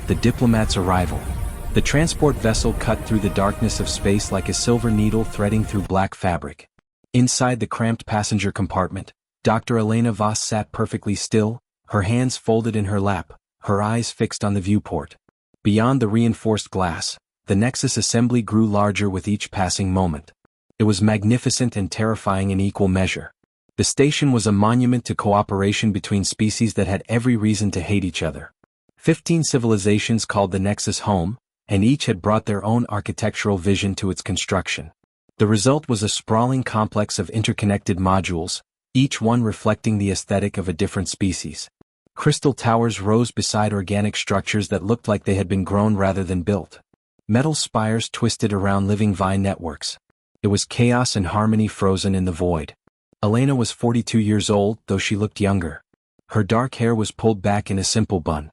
The diplomat's arrival. The transport vessel cut through the darkness of space like a silver needle threading through black fabric. Inside the cramped passenger compartment, Dr. Elena Voss sat perfectly still, her hands folded in her lap, her eyes fixed on the viewport. Beyond the reinforced glass, the Nexus assembly grew larger with each passing moment. It was magnificent and terrifying in equal measure. The station was a monument to cooperation between species that had every reason to hate each other. 15 civilizations called the Nexus home, and each had brought their own architectural vision to its construction. The result was a sprawling complex of interconnected modules, each one reflecting the aesthetic of a different species. Crystal towers rose beside organic structures that looked like they had been grown rather than built. Metal spires twisted around living vine networks. It was chaos and harmony frozen in the void. Elena was 42 years old, though she looked younger. Her dark hair was pulled back in a simple bun.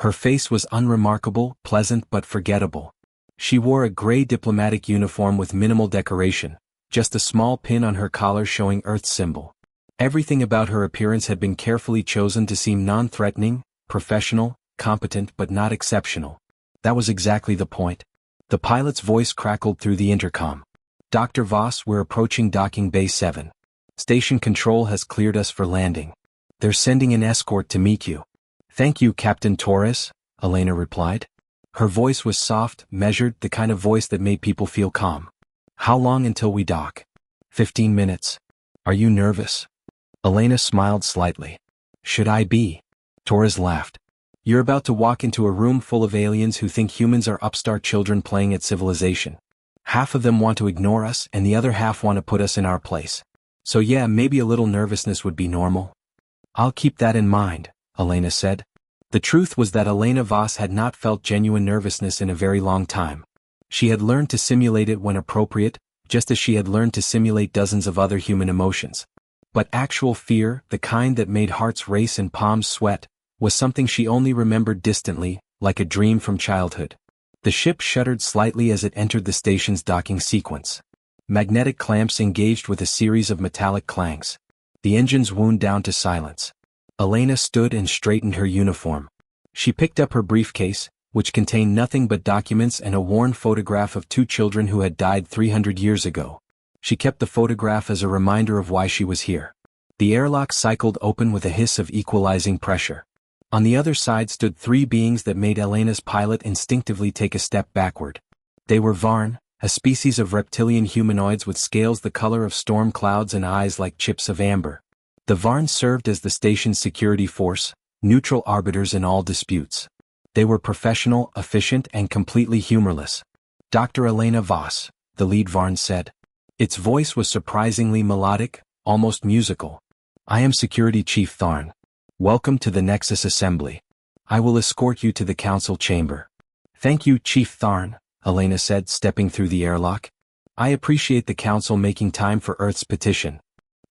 Her face was unremarkable, pleasant but forgettable. She wore a gray diplomatic uniform with minimal decoration, just a small pin on her collar showing Earth's symbol. Everything about her appearance had been carefully chosen to seem non-threatening, professional, competent but not exceptional. That was exactly the point. The pilot's voice crackled through the intercom. Dr. Voss, we're approaching docking bay 7. Station control has cleared us for landing. They're sending an escort to meet you. Thank you, Captain Torres, Elena replied. Her voice was soft, measured, the kind of voice that made people feel calm. How long until we dock? 15 minutes. Are you nervous? Elena smiled slightly. Should I be? Torres laughed. You're about to walk into a room full of aliens who think humans are upstart children playing at civilization. Half of them want to ignore us and the other half want to put us in our place. So yeah, maybe a little nervousness would be normal. I'll keep that in mind, Elena said. The truth was that Elena Voss had not felt genuine nervousness in a very long time. She had learned to simulate it when appropriate, just as she had learned to simulate dozens of other human emotions. But actual fear, the kind that made hearts race and palms sweat, was something she only remembered distantly, like a dream from childhood. The ship shuddered slightly as it entered the station's docking sequence. Magnetic clamps engaged with a series of metallic clangs. The engines wound down to silence. Elena stood and straightened her uniform. She picked up her briefcase, which contained nothing but documents and a worn photograph of 2 children who had died 300 years ago. She kept the photograph as a reminder of why she was here. The airlock cycled open with a hiss of equalizing pressure. On the other side stood 3 beings that made Elena's pilot instinctively take a step backward. They were Varn, a species of reptilian humanoids with scales the color of storm clouds and eyes like chips of amber. The Varn served as the station's security force, neutral arbiters in all disputes. They were professional, efficient, and completely humorless. Dr. Elena Voss, the lead Varn said. Its voice was surprisingly melodic, almost musical. I am Security Chief Tharn. Welcome to the Nexus Assembly. I will escort you to the council chamber. Thank you, Chief Tharn, Elena said, stepping through the airlock. I appreciate the council making time for Earth's petition.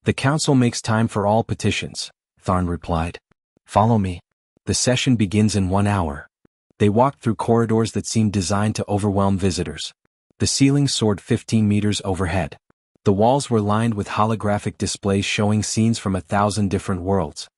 The council makes time for all petitions, Tharn replied. Follow me. The session begins in 1 hour. They walked through corridors that seemed designed to overwhelm visitors. The ceiling soared 15 meters overhead. The walls were lined with holographic displays showing scenes from 1,000 different worlds.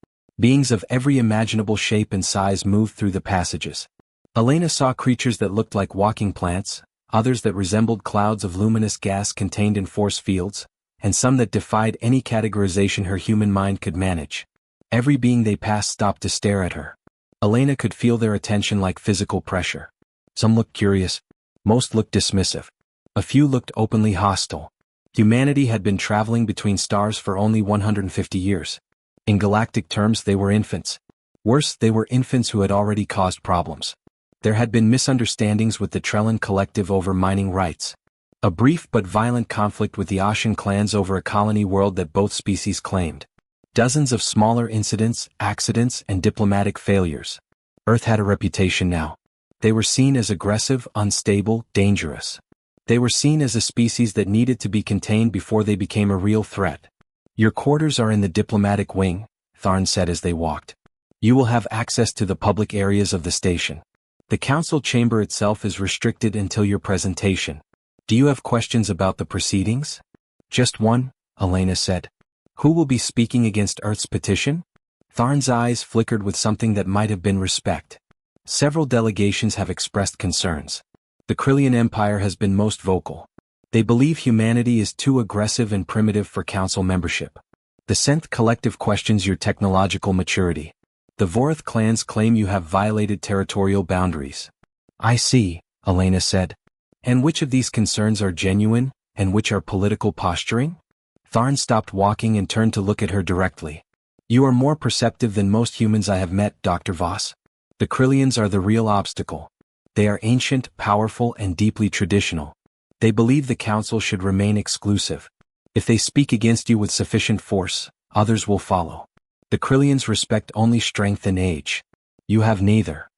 Beings of every imaginable shape and size moved through the passages. Elena saw creatures that looked like walking plants, others that resembled clouds of luminous gas contained in force fields, and some that defied any categorization her human mind could manage. Every being they passed stopped to stare at her. Elena could feel their attention like physical pressure. Some looked curious. Most looked dismissive. A few looked openly hostile. Humanity had been traveling between stars for only 150 years. In galactic terms, they were infants. Worse, they were infants who had already caused problems. There had been misunderstandings with the Trellan Collective over mining rights. A brief but violent conflict with the Ashen clans over a colony world that both species claimed. Dozens of smaller incidents, accidents, and diplomatic failures. Earth had a reputation now. They were seen as aggressive, unstable, dangerous. They were seen as a species that needed to be contained before they became a real threat. Your quarters are in the diplomatic wing, Tharn said as they walked. You will have access to the public areas of the station. The council chamber itself is restricted until your presentation. Do you have questions about the proceedings? Just one, Elena said. Who will be speaking against Earth's petition? Tharn's eyes flickered with something that might have been respect. Several delegations have expressed concerns. The Krillian Empire has been most vocal. They believe humanity is too aggressive and primitive for council membership. The Senth Collective questions your technological maturity. The Vorath clans claim you have violated territorial boundaries. I see, Elena said. And which of these concerns are genuine, and which are political posturing? Tharn stopped walking and turned to look at her directly. You are more perceptive than most humans I have met, Dr. Voss. The Krillians are the real obstacle. They are ancient, powerful, and deeply traditional. They believe the council should remain exclusive. If they speak against you with sufficient force, others will follow. The Krillians respect only strength and age. You have neither.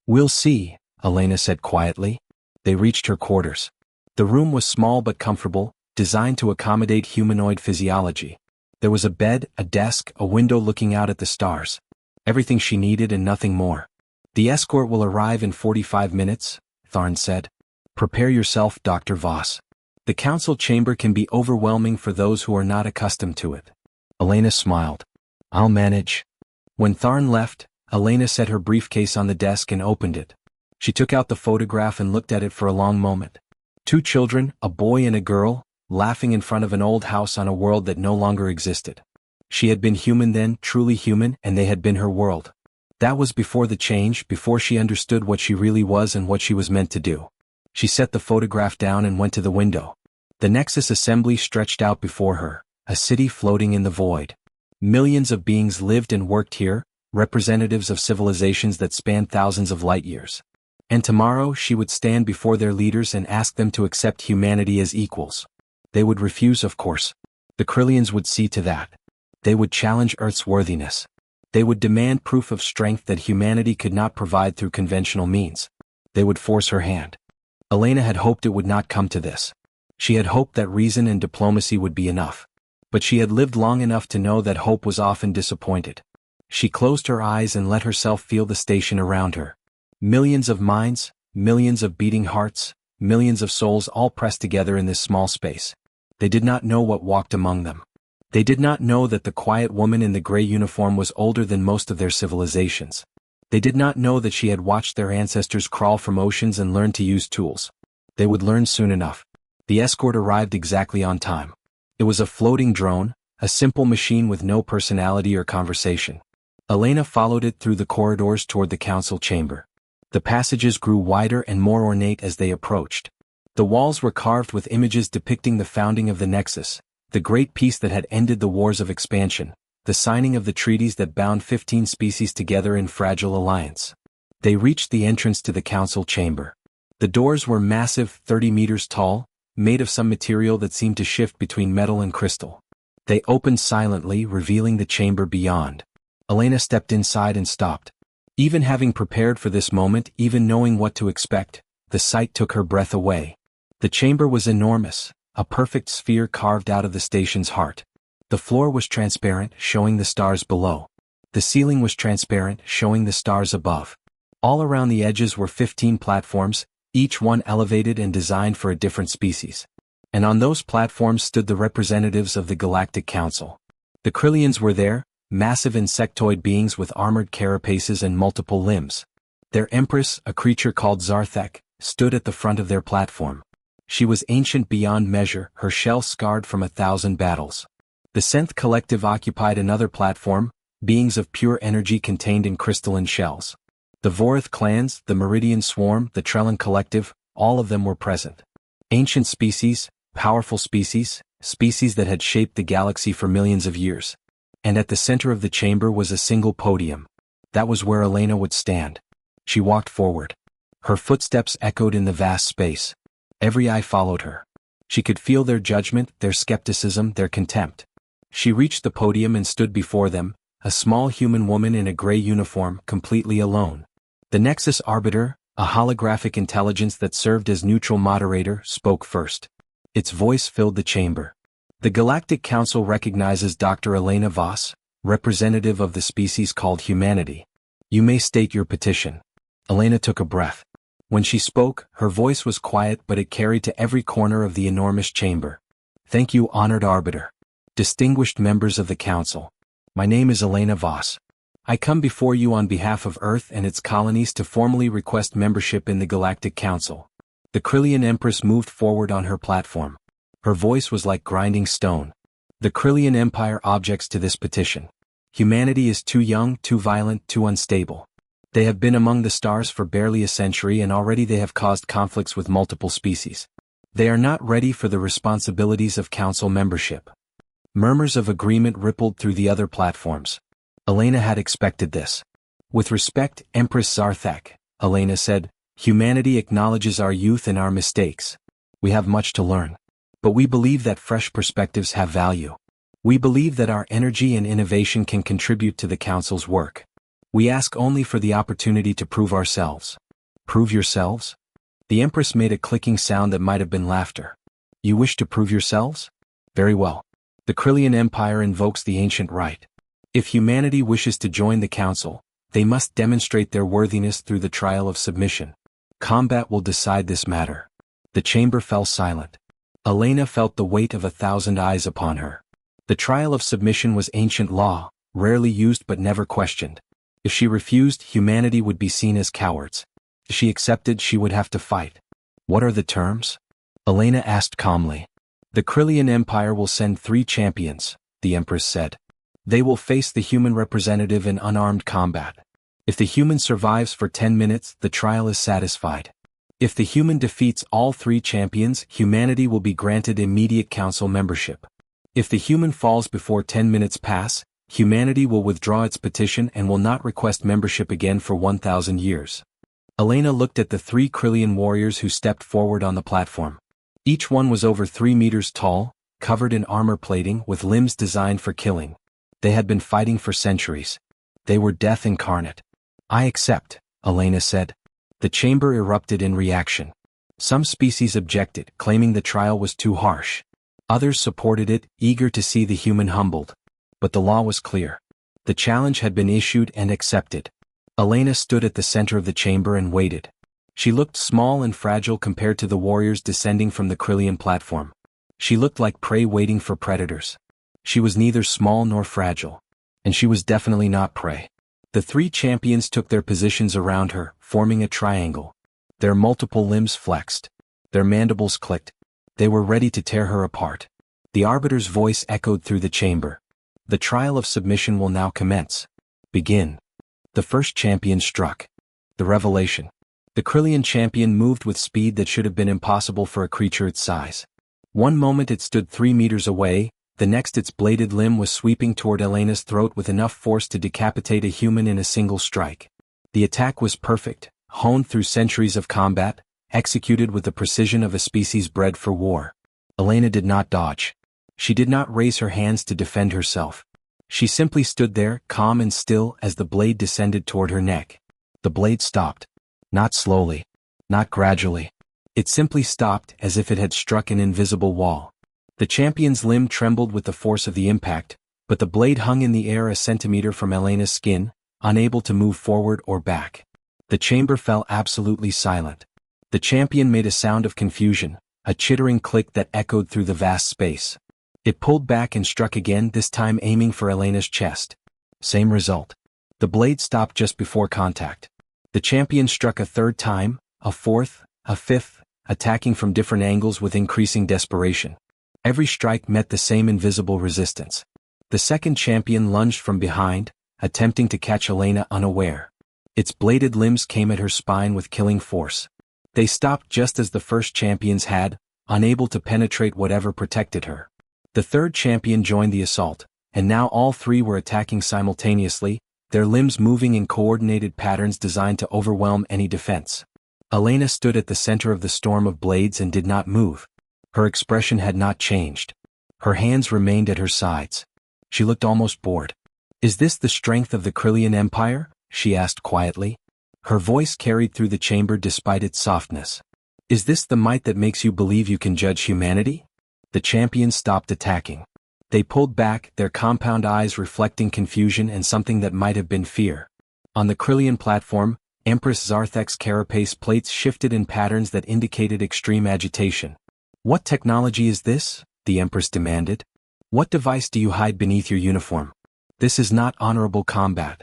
We'll see, Elena said quietly. They reached her quarters. The room was small but comfortable, designed to accommodate humanoid physiology. There was a bed, a desk, a window looking out at the stars. Everything she needed and nothing more. The escort will arrive in 45 minutes, Tharn said. Prepare yourself, Dr. Voss. The council chamber can be overwhelming for those who are not accustomed to it. Elena smiled. I'll manage. When Tharn left, Elena set her briefcase on the desk and opened it. She took out the photograph and looked at it for a long moment. 2 children, a boy and a girl, laughing in front of an old house on a world that no longer existed. She had been human then, truly human, and they had been her world. That was before the change, before she understood what she really was and what she was meant to do. She set the photograph down and went to the window. The Nexus assembly stretched out before her, a city floating in the void. Millions of beings lived and worked here, representatives of civilizations that spanned thousands of light years. And tomorrow she would stand before their leaders and ask them to accept humanity as equals. They would refuse, of course. The Krillians would see to that. They would challenge Earth's worthiness. They would demand proof of strength that humanity could not provide through conventional means. They would force her hand. Elena had hoped it would not come to this. She had hoped that reason and diplomacy would be enough. But she had lived long enough to know that hope was often disappointed. She closed her eyes and let herself feel the station around her. Millions of minds, millions of beating hearts, millions of souls all pressed together in this small space. They did not know what walked among them. They did not know that the quiet woman in the gray uniform was older than most of their civilizations. They did not know that she had watched their ancestors crawl from oceans and learn to use tools. They would learn soon enough. The escort arrived exactly on time. It was a floating drone, a simple machine with no personality or conversation. Elena followed it through the corridors toward the council chamber. The passages grew wider and more ornate as they approached. The walls were carved with images depicting the founding of the Nexus, the great peace that had ended the wars of expansion, the signing of the treaties that bound 15 species together in fragile alliance. They reached the entrance to the council chamber. The doors were massive, 30 meters tall, made of some material that seemed to shift between metal and crystal. They opened silently, revealing the chamber beyond. Elena stepped inside and stopped. Even having prepared for this moment, even knowing what to expect, the sight took her breath away. The chamber was enormous, a perfect sphere carved out of the station's heart. The floor was transparent, showing the stars below. The ceiling was transparent, showing the stars above. All around the edges were 15 platforms, each one elevated and designed for a different species. And on those platforms stood the representatives of the Galactic Council. The Krillians were there, massive insectoid beings with armored carapaces and multiple limbs. Their empress, a creature called Zarthek, stood at the front of their platform. She was ancient beyond measure, her shell scarred from 1,000 battles. The Senth Collective occupied another platform, beings of pure energy contained in crystalline shells. The Vorath clans, the Meridian Swarm, the Trellin Collective, all of them were present. Ancient species, powerful species, species that had shaped the galaxy for millions of years. And at the center of the chamber was a single podium. That was where Elena would stand. She walked forward. Her footsteps echoed in the vast space. Every eye followed her. She could feel their judgment, their skepticism, their contempt. She reached the podium and stood before them, a small human woman in a gray uniform, completely alone. The Nexus Arbiter, a holographic intelligence that served as neutral moderator, spoke first. Its voice filled the chamber. The Galactic Council recognizes Dr. Elena Voss, representative of the species called humanity. You may state your petition. Elena took a breath. When she spoke, her voice was quiet but it carried to every corner of the enormous chamber. Thank you, honored Arbiter. Distinguished members of the Council. My name is Elena Voss. I come before you on behalf of Earth and its colonies to formally request membership in the Galactic Council. The Krillian Empress moved forward on her platform. Her voice was like grinding stone. The Krillian Empire objects to this petition. Humanity is too young, too violent, too unstable. They have been among the stars for barely a century and already they have caused conflicts with multiple species. They are not ready for the responsibilities of council membership. Murmurs of agreement rippled through the other platforms. Elena had expected this. With respect, Empress Zarthak, Elena said, humanity acknowledges our youth and our mistakes. We have much to learn. But we believe that fresh perspectives have value. We believe that our energy and innovation can contribute to the Council's work. We ask only for the opportunity to prove ourselves. Prove yourselves? The Empress made a clicking sound that might have been laughter. You wish to prove yourselves? Very well. The Krillian Empire invokes the ancient right. If humanity wishes to join the Council, they must demonstrate their worthiness through the trial of submission. Combat will decide this matter. The chamber fell silent. Elena felt the weight of 1,000 eyes upon her. The trial of submission was ancient law, rarely used but never questioned. If she refused, humanity would be seen as cowards. If she accepted, she would have to fight. What are the terms? Elena asked calmly. The Krillian Empire will send 3 champions, the Empress said. They will face the human representative in unarmed combat. If the human survives for 10 minutes, the trial is satisfied. If the human defeats all 3 champions, humanity will be granted immediate council membership. If the human falls before 10 minutes pass, humanity will withdraw its petition and will not request membership again for 1,000 years. Elena looked at the 3 Krillian warriors who stepped forward on the platform. Each one was over 3 meters tall, covered in armor plating with limbs designed for killing. They had been fighting for centuries. They were death incarnate. I accept, Elena said. The chamber erupted in reaction. Some species objected, claiming the trial was too harsh. Others supported it, eager to see the human humbled. But the law was clear. The challenge had been issued and accepted. Elena stood at the center of the chamber and waited. She looked small and fragile compared to the warriors descending from the Krillian platform. She looked like prey waiting for predators. She was neither small nor fragile. And she was definitely not prey. The 3 champions took their positions around her, forming a triangle. Their multiple limbs flexed. Their mandibles clicked. They were ready to tear her apart. The arbiter's voice echoed through the chamber. The trial of submission will now commence. Begin. The first champion struck. The revelation. The Krillian champion moved with speed that should have been impossible for a creature its size. One moment it stood 3 meters away, the next its bladed limb was sweeping toward Elena's throat with enough force to decapitate a human in a single strike. The attack was perfect, honed through centuries of combat, executed with the precision of a species bred for war. Elena did not dodge. She did not raise her hands to defend herself. She simply stood there, calm and still, as the blade descended toward her neck. The blade stopped. Not slowly. Not gradually. It simply stopped as if it had struck an invisible wall. The champion's limb trembled with the force of the impact, but the blade hung in the air a centimeter from Elena's skin, unable to move forward or back. The chamber fell absolutely silent. The champion made a sound of confusion, a chittering click that echoed through the vast space. It pulled back and struck again, this time aiming for Elena's chest. Same result. The blade stopped just before contact. The champion struck a 3rd time, a 4th, a 5th, attacking from different angles with increasing desperation. Every strike met the same invisible resistance. The second champion lunged from behind, attempting to catch Elena unaware. Its bladed limbs came at her spine with killing force. They stopped just as the first champions had, unable to penetrate whatever protected her. The 3rd champion joined the assault, and now all 3 were attacking simultaneously, their limbs moving in coordinated patterns designed to overwhelm any defense. Elena stood at the center of the storm of blades and did not move. Her expression had not changed. Her hands remained at her sides. She looked almost bored. Is this the strength of the Krillian Empire? She asked quietly. Her voice carried through the chamber despite its softness. Is this the might that makes you believe you can judge humanity? The champions stopped attacking. They pulled back, their compound eyes reflecting confusion and something that might have been fear. On the Krillian platform, Empress Zarthak's carapace plates shifted in patterns that indicated extreme agitation. What technology is this? The Empress demanded. What device do you hide beneath your uniform? This is not honorable combat.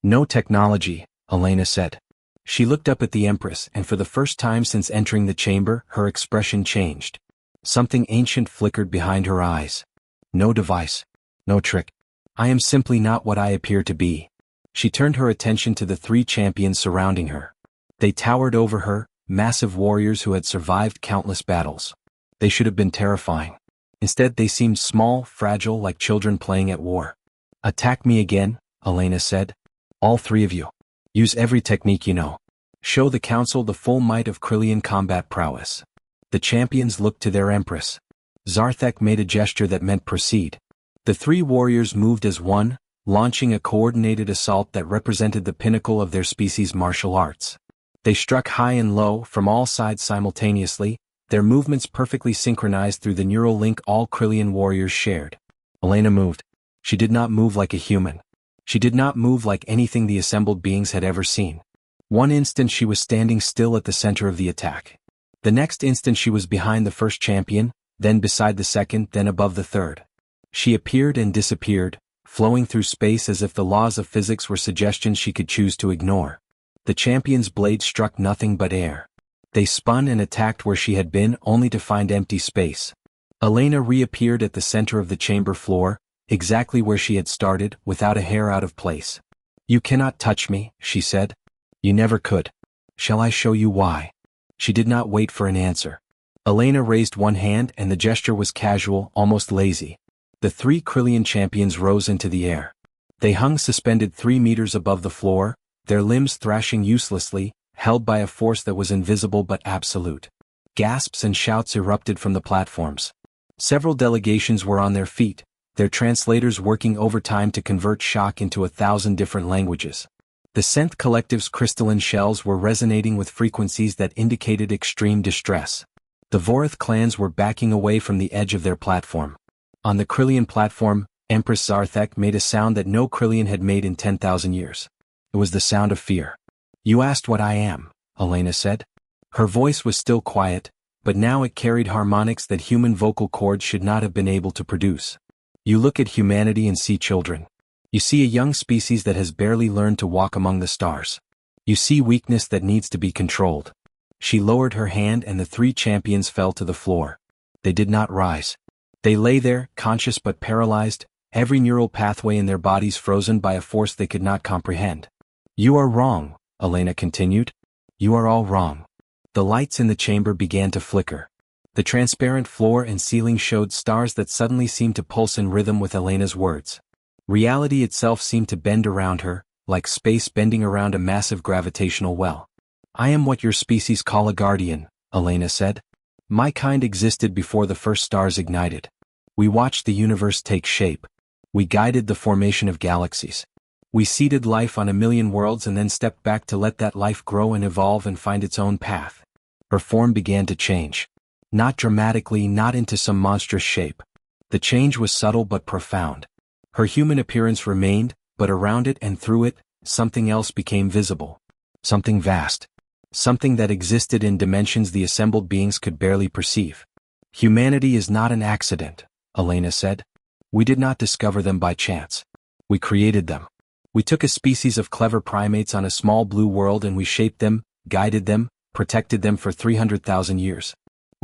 No technology, Elena said. She looked up at the Empress, and for the first time since entering the chamber, her expression changed. Something ancient flickered behind her eyes. No device. No trick. I am simply not what I appear to be. She turned her attention to the three champions surrounding her. They towered over her, massive warriors who had survived countless battles. They should have been terrifying. Instead, they seemed small, fragile, like children playing at war. Attack me again, Elena said. All three of you. Use every technique you know. Show the council the full might of Krillian combat prowess. The champions looked to their empress. Zarthek made a gesture that meant proceed. The three warriors moved as one, launching a coordinated assault that represented the pinnacle of their species' martial arts. They struck high and low, from all sides simultaneously, their movements perfectly synchronized through the neural link all Krillian warriors shared. Elena moved. She did not move like a human. She did not move like anything the assembled beings had ever seen. One instant she was standing still at the center of the attack. The next instant she was behind the first champion, then beside the second, then above the third. She appeared and disappeared, flowing through space as if the laws of physics were suggestions she could choose to ignore. The champion's blade struck nothing but air. They spun and attacked where she had been, only to find empty space. Elena reappeared at the center of the chamber floor, exactly where she had started, without a hair out of place. You cannot touch me, she said. You never could. Shall I show you why? She did not wait for an answer. Elena raised one hand and the gesture was casual, almost lazy. The three Krillian champions rose into the air. They hung suspended 3 meters above the floor, their limbs thrashing uselessly, held by a force that was invisible but absolute. Gasps and shouts erupted from the platforms. Several delegations were on their feet, their translators working overtime to convert shock into 1,000 different languages. The Synth Collective's crystalline shells were resonating with frequencies that indicated extreme distress. The Vorith clans were backing away from the edge of their platform. On the Krillian platform, Empress Zarthek made a sound that no Krillian had made in 10,000 years. It was the sound of fear. You asked what I am, Elena said. Her voice was still quiet, but now it carried harmonics that human vocal cords should not have been able to produce. You look at humanity and see children. You see a young species that has barely learned to walk among the stars. You see weakness that needs to be controlled. She lowered her hand and the three champions fell to the floor. They did not rise. They lay there, conscious but paralyzed, every neural pathway in their bodies frozen by a force they could not comprehend. You are wrong, Elena continued. You are all wrong. The lights in the chamber began to flicker. The transparent floor and ceiling showed stars that suddenly seemed to pulse in rhythm with Elena's words. Reality itself seemed to bend around her, like space bending around a massive gravitational well. I am what your species call a guardian, Elena said. My kind existed before the first stars ignited. We watched the universe take shape. We guided the formation of galaxies. We seeded life on 1,000,000 worlds and then stepped back to let that life grow and evolve and find its own path. Her form began to change. Not dramatically, not into some monstrous shape. The change was subtle but profound. Her human appearance remained, but around it and through it, something else became visible. Something vast. Something that existed in dimensions the assembled beings could barely perceive. Humanity is not an accident, Elena said. We did not discover them by chance. We created them. We took a species of clever primates on a small blue world and we shaped them, guided them, protected them for 300,000 years.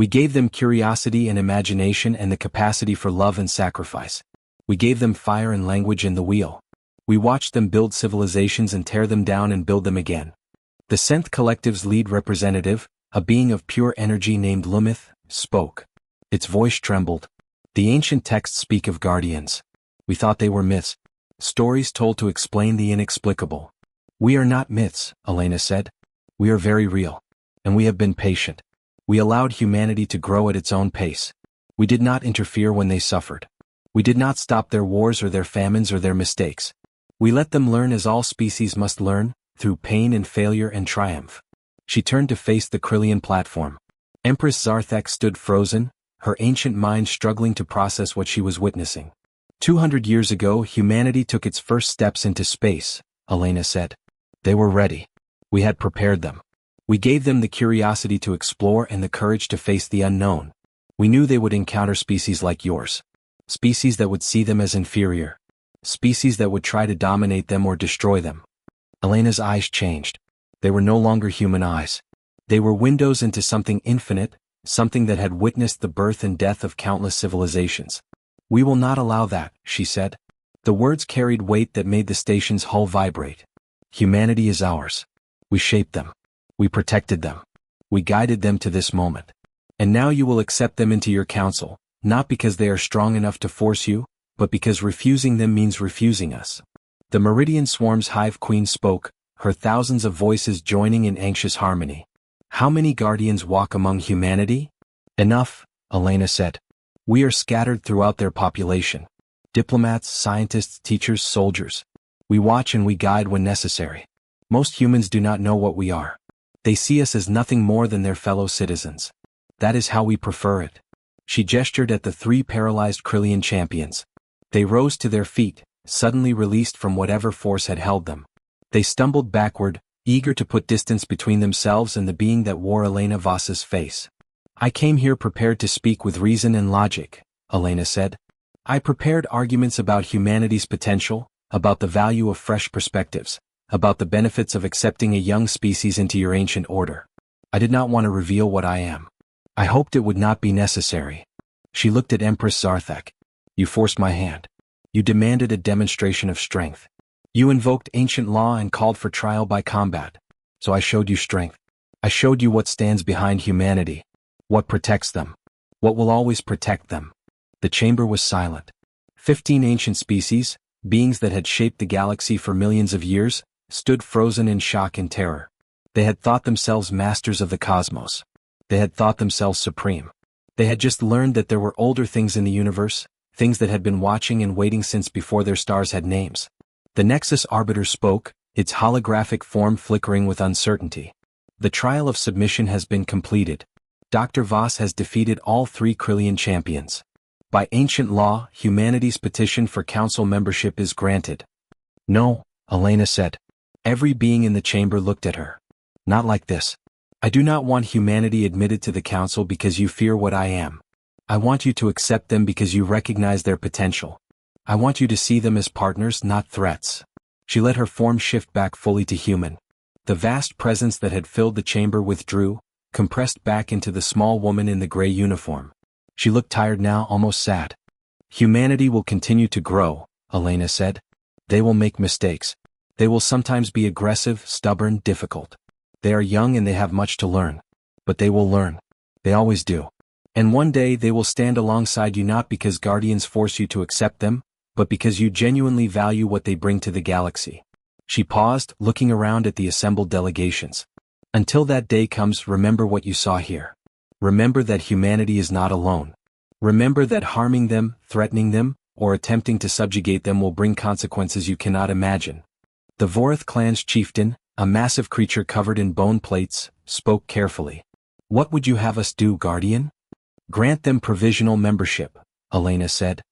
We gave them curiosity and imagination and the capacity for love and sacrifice. We gave them fire and language and the wheel. We watched them build civilizations and tear them down and build them again. The Synth Collective's lead representative, a being of pure energy named Lumith, spoke. Its voice trembled. The ancient texts speak of guardians. We thought they were myths. Stories told to explain the inexplicable. We are not myths, Elena said. We are very real. And we have been patient. We allowed humanity to grow at its own pace. We did not interfere when they suffered. We did not stop their wars or their famines or their mistakes. We let them learn as all species must learn, through pain and failure and triumph. She turned to face the Krillian platform. Empress Zarthek stood frozen, her ancient mind struggling to process what she was witnessing. 200 years ago, humanity took its first steps into space, Elena said. They were ready. We had prepared them. We gave them the curiosity to explore and the courage to face the unknown. We knew they would encounter species like yours. Species that would see them as inferior. Species that would try to dominate them or destroy them. Elena's eyes changed. They were no longer human eyes. They were windows into something infinite, something that had witnessed the birth and death of countless civilizations. "We will not allow that," she said. The words carried weight that made the station's hull vibrate. "Humanity is ours. We shaped them. We protected them. We guided them to this moment. And now you will accept them into your council, not because they are strong enough to force you, but because refusing them means refusing us." The Meridian Swarm's Hive Queen spoke, her thousands of voices joining in anxious harmony. "How many guardians walk among humanity?" "Enough," Elena said. "We are scattered throughout their population. Diplomats, scientists, teachers, soldiers. We watch and we guide when necessary. Most humans do not know what we are. They see us as nothing more than their fellow citizens. That is how we prefer it." She gestured at the 3 paralyzed Krillian champions. They rose to their feet, suddenly released from whatever force had held them. They stumbled backward, eager to put distance between themselves and the being that wore Elena Voss's face. "I came here prepared to speak with reason and logic," Elena said. "I prepared arguments about humanity's potential, about the value of fresh perspectives, about the benefits of accepting a young species into your ancient order. I did not want to reveal what I am. I hoped it would not be necessary." She looked at Empress Zarthak. "You forced my hand. You demanded a demonstration of strength. You invoked ancient law and called for trial by combat. So I showed you strength. I showed you what stands behind humanity, what protects them, what will always protect them." The chamber was silent. 15 ancient species, beings that had shaped the galaxy for millions of years, stood frozen in shock and terror. They had thought themselves masters of the cosmos. They had thought themselves supreme. They had just learned that there were older things in the universe, things that had been watching and waiting since before their stars had names. The Nexus Arbiter spoke, its holographic form flickering with uncertainty. "The trial of submission has been completed. Dr. Voss has defeated all 3 Krillian champions. By ancient law, humanity's petition for council membership is granted." "No," Elena said. Every being in the chamber looked at her. "Not like this. I do not want humanity admitted to the council because you fear what I am. I want you to accept them because you recognize their potential. I want you to see them as partners, not threats." She let her form shift back fully to human. The vast presence that had filled the chamber withdrew, compressed back into the small woman in the gray uniform. She looked tired now, almost sad. "Humanity will continue to grow," Elena said. "They will make mistakes. They will sometimes be aggressive, stubborn, difficult. They are young and they have much to learn. But they will learn. They always do. And one day they will stand alongside you not because guardians force you to accept them, but because you genuinely value what they bring to the galaxy." She paused, looking around at the assembled delegations. "Until that day comes, remember what you saw here. Remember that humanity is not alone. Remember that harming them, threatening them, or attempting to subjugate them will bring consequences you cannot imagine." The Vorith clan's chieftain, a massive creature covered in bone plates, spoke carefully. "What would you have us do, Guardian?" "Grant them provisional membership," Elena said.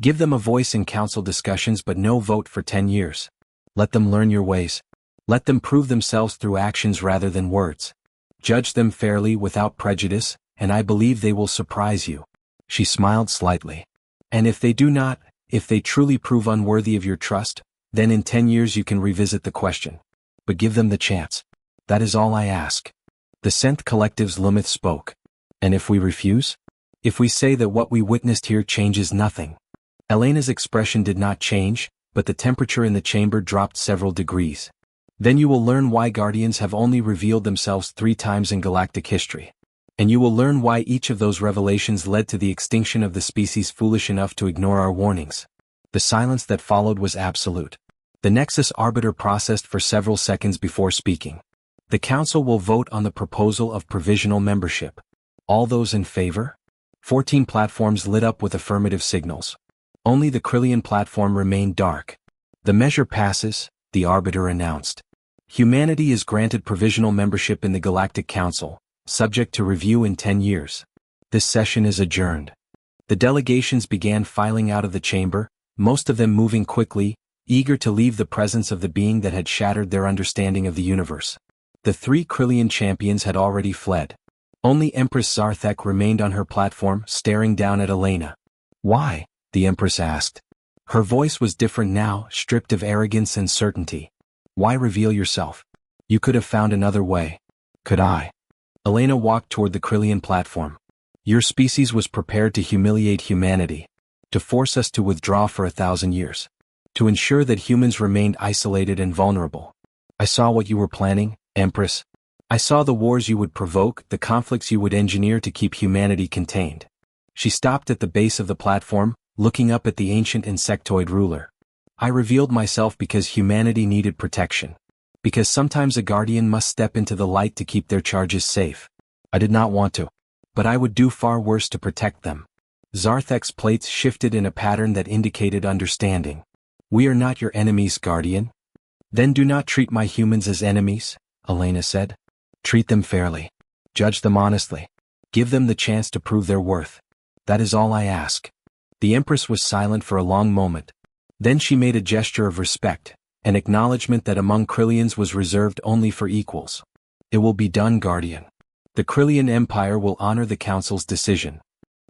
"Give them a voice in council discussions but no vote for 10 years. Let them learn your ways. Let them prove themselves through actions rather than words. Judge them fairly without prejudice, and I believe they will surprise you." She smiled slightly. "And if they do not, if they truly prove unworthy of your trust, then in 10 years you can revisit the question. But give them the chance. That is all I ask." The Synth Collective's Lumith spoke. "And if we refuse? If we say that what we witnessed here changes nothing?" Elena's expression did not change, but the temperature in the chamber dropped several degrees. "Then you will learn why Guardians have only revealed themselves 3 times in galactic history. And you will learn why each of those revelations led to the extinction of the species foolish enough to ignore our warnings." The silence that followed was absolute. The Nexus Arbiter processed for several seconds before speaking. "The Council will vote on the proposal of provisional membership. All those in favor?" 14 platforms lit up with affirmative signals. Only the Krillian platform remained dark. "The measure passes," the Arbiter announced. "Humanity is granted provisional membership in the Galactic Council, subject to review in 10 years. This session is adjourned." The delegations began filing out of the chamber, most of them moving quickly, eager to leave the presence of the being that had shattered their understanding of the universe. The 3 Krillian champions had already fled. Only Empress Zarthak remained on her platform, staring down at Elena. "Why?" the Empress asked. Her voice was different now, stripped of arrogance and certainty. Why reveal yourself? You could have found another way. Could I? Elena walked toward the Krillian platform. Your species was prepared to humiliate humanity, to force us to withdraw for 1,000 years, to ensure that humans remained isolated and vulnerable. I saw what you were planning, Empress. I saw the wars you would provoke, the conflicts you would engineer to keep humanity contained. She stopped at the base of the platform, looking up at the ancient insectoid ruler. I revealed myself because humanity needed protection. Because sometimes a guardian must step into the light to keep their charges safe. I did not want to. But I would do far worse to protect them. Zarthek's plates shifted in a pattern that indicated understanding. We are not your enemies, Guardian. Then do not treat my humans as enemies, Elena said. Treat them fairly. Judge them honestly. Give them the chance to prove their worth. That is all I ask. The Empress was silent for a long moment. Then she made a gesture of respect, an acknowledgement that among Krillians was reserved only for equals. It will be done, Guardian. The Krillian Empire will honor the Council's decision.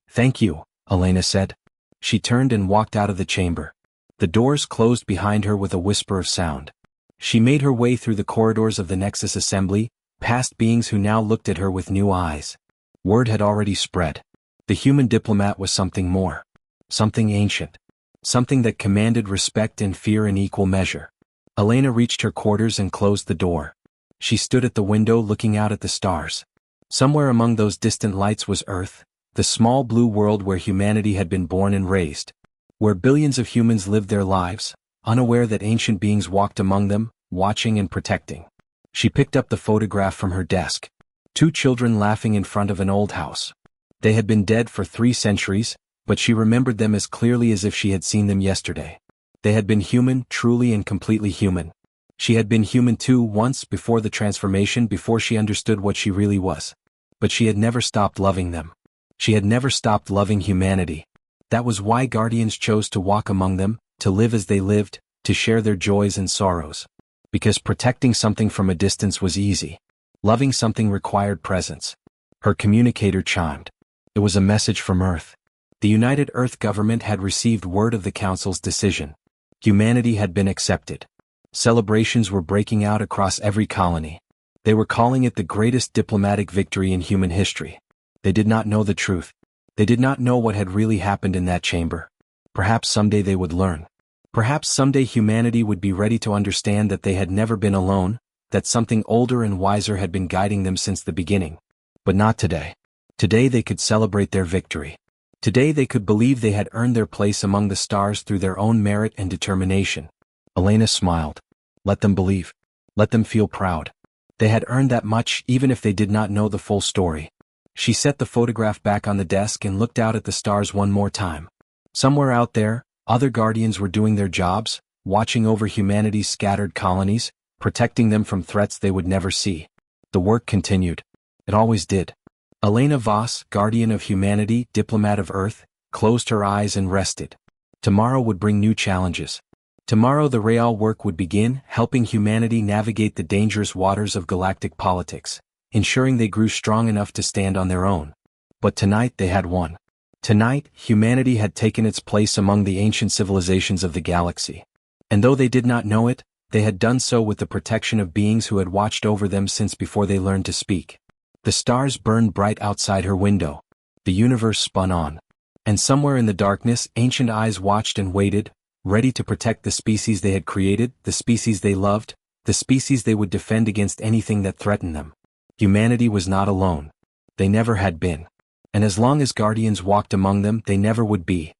Thank you, Elena said. She turned and walked out of the chamber. The doors closed behind her with a whisper of sound. She made her way through the corridors of the Nexus Assembly, past beings who now looked at her with new eyes. Word had already spread. The human diplomat was something more. Something ancient. Something that commanded respect and fear in equal measure. Elena reached her quarters and closed the door. She stood at the window looking out at the stars. Somewhere among those distant lights was Earth, the small blue world where humanity had been born and raised. Where billions of humans lived their lives, unaware that ancient beings walked among them, watching and protecting. She picked up the photograph from her desk. 2 children laughing in front of an old house. They had been dead for 3 centuries, but she remembered them as clearly as if she had seen them yesterday. They had been human, truly and completely human. She had been human too once before the transformation, before she understood what she really was. But she had never stopped loving them. She had never stopped loving humanity. That was why Guardians chose to walk among them, to live as they lived, to share their joys and sorrows. Because protecting something from a distance was easy. Loving something required presence. Her communicator chimed. It was a message from Earth. The United Earth government had received word of the Council's decision. Humanity had been accepted. Celebrations were breaking out across every colony. They were calling it the greatest diplomatic victory in human history. They did not know the truth. They did not know what had really happened in that chamber. Perhaps someday they would learn. Perhaps someday humanity would be ready to understand that they had never been alone, that something older and wiser had been guiding them since the beginning. But not today. Today they could celebrate their victory. Today they could believe they had earned their place among the stars through their own merit and determination. Elena smiled. Let them believe. Let them feel proud. They had earned that much even if they did not know the full story. She set the photograph back on the desk and looked out at the stars one more time. Somewhere out there, other Guardians were doing their jobs, watching over humanity's scattered colonies, protecting them from threats they would never see. The work continued. It always did. Elena Voss, Guardian of Humanity, Diplomat of Earth, closed her eyes and rested. Tomorrow would bring new challenges. Tomorrow the real work would begin, helping humanity navigate the dangerous waters of galactic politics, ensuring they grew strong enough to stand on their own. But tonight they had won. Tonight, humanity had taken its place among the ancient civilizations of the galaxy. And though they did not know it, they had done so with the protection of beings who had watched over them since before they learned to speak. The stars burned bright outside her window. The universe spun on. And somewhere in the darkness, ancient eyes watched and waited, ready to protect the species they had created, the species they loved, the species they would defend against anything that threatened them. Humanity was not alone. They never had been. And as long as Guardians walked among them, they never would be.